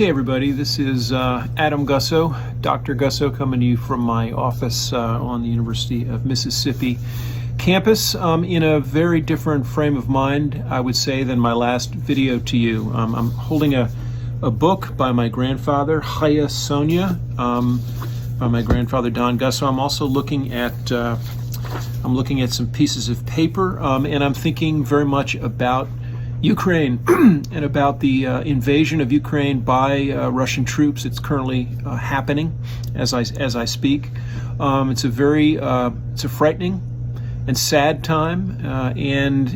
Hey everybody, this is Adam Gussow, Dr. Gussow, coming to you from my office on the University of Mississippi campus in a very different frame of mind, I would say, than my last video to you. I'm holding a book by my grandfather, Chaya Sonia, by my grandfather Don Gussow. I'm also looking at some pieces of paper, and I'm thinking very much about Ukraine and about the invasion of Ukraine by Russian troops. It's currently happening as I speak. It's a frightening and sad time. And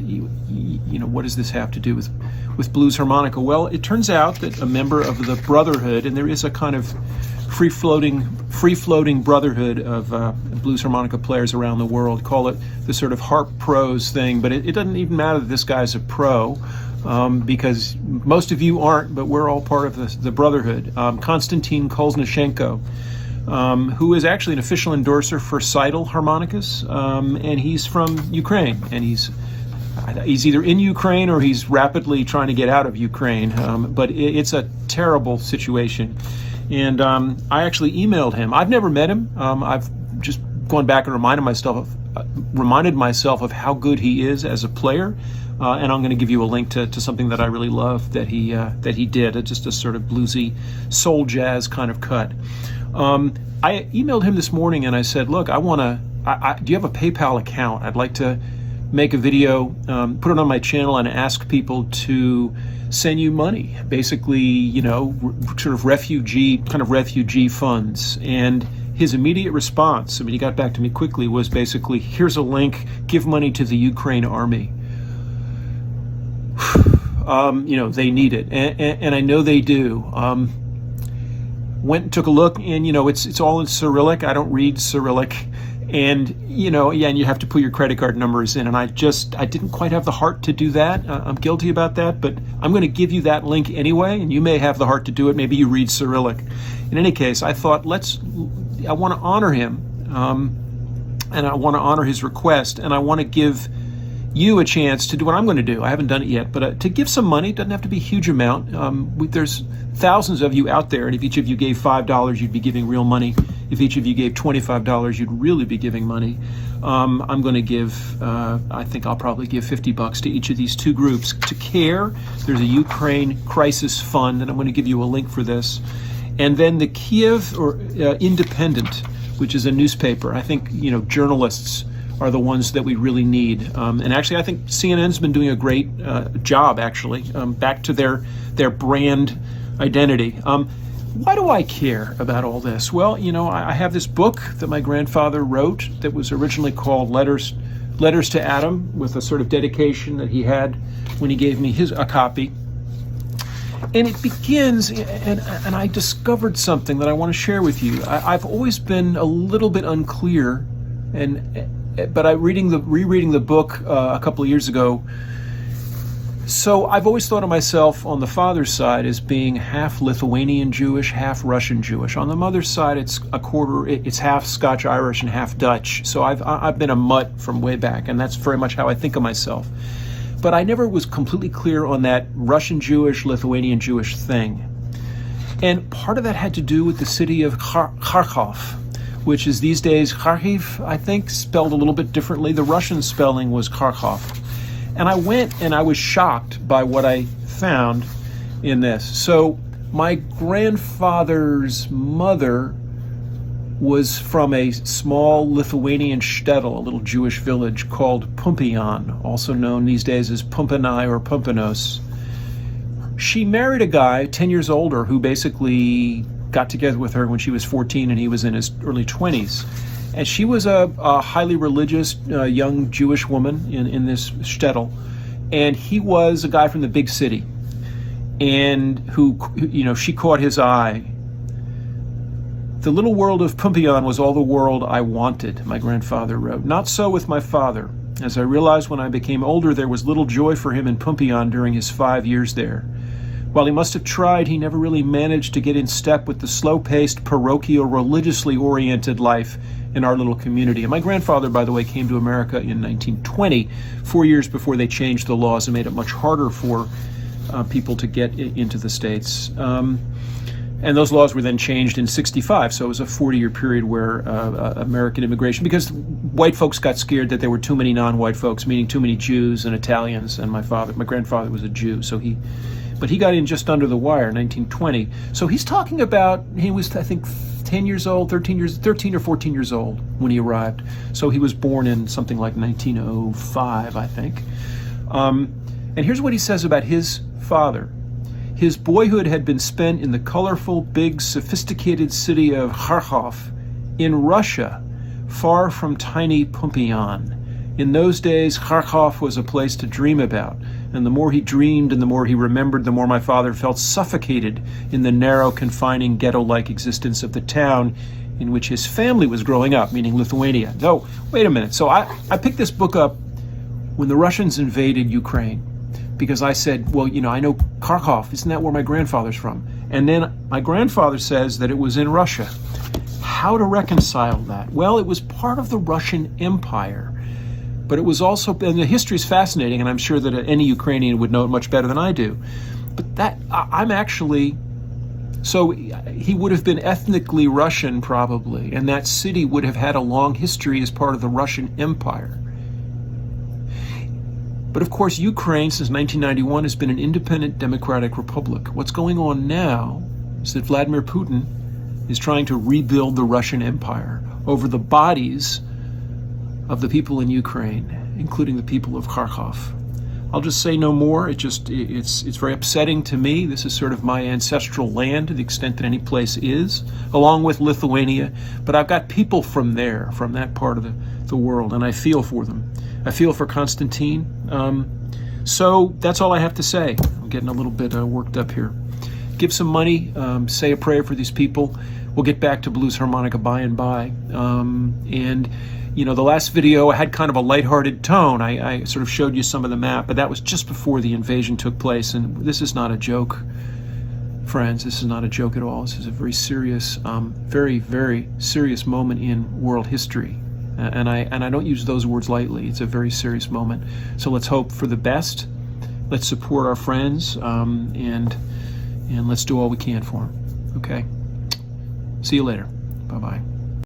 you know, what does this have to do with blues harmonica? Well, it turns out that a member of the Brotherhood, and there is a kind of free-floating brotherhood of blues harmonica players around the world, call it the sort of harp pros thing, but it doesn't even matter that this guy's a pro, because most of you aren't, but we're all part of the brotherhood. Konstantin Kolesnichenko, who is actually an official endorser for Seidel harmonicas, and he's from Ukraine, and he's either in Ukraine or he's rapidly trying to get out of Ukraine, but it's a terrible situation. And I actually emailed him. I've never met him. I've just gone back and reminded myself of how good he is as a player. And I'm going to give you a link to something that I really love that he did. Just a sort of bluesy soul jazz kind of cut. I emailed him this morning and I said, look, do you have a PayPal account? I'd like to make a video, put it on my channel and ask people to send you money, basically, you know, sort of refugee funds. And his immediate response, I mean, he got back to me quickly, was basically, here's a link, give money to the Ukraine army. You know, they need it, and I know they do. Went and took a look, and you know, it's all in Cyrillic. I don't read Cyrillic. And, you know, yeah, and you have to put your credit card numbers in. And I didn't quite have the heart to do that. I'm guilty about that, but I'm going to give you that link anyway. And you may have the heart to do it. Maybe you read Cyrillic. In any case, I thought, I want to honor him. And I want to honor his request. And I want to give you a chance to do what I'm going to do. I haven't done it yet, but to give some money. It doesn't have to be a huge amount. There's thousands of you out there, and if each of you gave $5, you'd be giving real money. If each of you gave $25, you'd really be giving money. I'm going to give, I think I'll probably give $50 to each of these two groups. To CARE, there's a Ukraine Crisis Fund, and I'm going to give you a link for this. And then the Kiev Independent, which is a newspaper. I think, you know, journalists are the ones that we really need. And actually, I think CNN's been doing a great job, actually, back to their brand identity. Why do I care about all this? Well, you know, I have this book that my grandfather wrote that was originally called Letters to Adam, with a sort of dedication that he had when he gave me a copy. And it begins, and I discovered something that I want to share with you. I've always been a little bit unclear, but rereading the book a couple of years ago. So I've always thought of myself on the father's side as being half Lithuanian Jewish, half Russian Jewish. On the mother's side, it's half Scotch Irish and half Dutch. So I've been a mutt from way back, and that's very much how I think of myself. But I never was completely clear on that Russian Jewish, Lithuanian Jewish thing. And part of that had to do with the city of Kharkov, which is these days Kharkiv, I think, spelled a little bit differently. The Russian spelling was Kharkov. And I went and I was shocked by what I found in this. So my grandfather's mother was from a small Lithuanian shtetl, a little Jewish village called Pumpian, also known these days as Pumpinai or Pumpinos. She married a guy 10 years older who basically got together with her when she was 14 and he was in his early 20s. And she was a highly religious young Jewish woman in this shtetl, and he was a guy from the big city, and who, you know, she caught his eye. The little world of Pumpian was all the world I wanted, my grandfather wrote. Not so with my father. As I realized when I became older, there was little joy for him in Pumpian during his 5 years there. While he must have tried, he never really managed to get in step with the slow-paced, parochial, religiously oriented life in our little community. And my grandfather, by the way, came to America in 1920, 4 years before they changed the laws and made it much harder for people to get into the States. And those laws were then changed in '65, so it was a 40-year period where American immigration, because white folks got scared that there were too many non-white folks, meaning too many Jews and Italians, and my grandfather was a Jew, but he got in just under the wire in 1920. So he's talking about, he was, I think, 10 years old, 13 or 14 years old when he arrived. So he was born in something like 1905, I think. And here's what he says about his father. His boyhood had been spent in the colorful, big, sophisticated city of Kharkov in Russia, far from tiny Pumpyan. In those days, Kharkov was a place to dream about, and the more he dreamed and the more he remembered, the more my father felt suffocated in the narrow, confining, ghetto-like existence of the town in which his family was growing up, meaning Lithuania. So, wait a minute. So I picked this book up when the Russians invaded Ukraine, because I said, well, I know Kharkov, isn't that where my grandfather's from? And then my grandfather says that it was in Russia. How to reconcile that? Well, it was part of the Russian Empire, but it was also, and the history is fascinating, and I'm sure that any Ukrainian would know it much better than I do. But so he would have been ethnically Russian probably, and that city would have had a long history as part of the Russian Empire. But of course, Ukraine, since 1991, has been an independent democratic republic. What's going on now is that Vladimir Putin is trying to rebuild the Russian Empire over the bodies of the people in Ukraine, including the people of Kharkov. I'll just say no more. It's very upsetting to me. This is sort of my ancestral land to the extent that any place is, along with Lithuania. But I've got people from there, from that part of the world, and I feel for them. I feel for Konstantin. So that's all I have to say. I'm getting a little bit worked up here. Give some money, say a prayer for these people. We'll get back to blues harmonica by and by. And the last video I had kind of a lighthearted tone. I sort of showed you some of the map, but that was just before the invasion took place. And this is not a joke, friends. This is not a joke at all. This is a very serious, very, very serious moment in world history. And I don't use those words lightly. It's a very serious moment. So let's hope for the best. Let's support our friends, and let's do all we can for them. Okay? See you later. Bye-bye.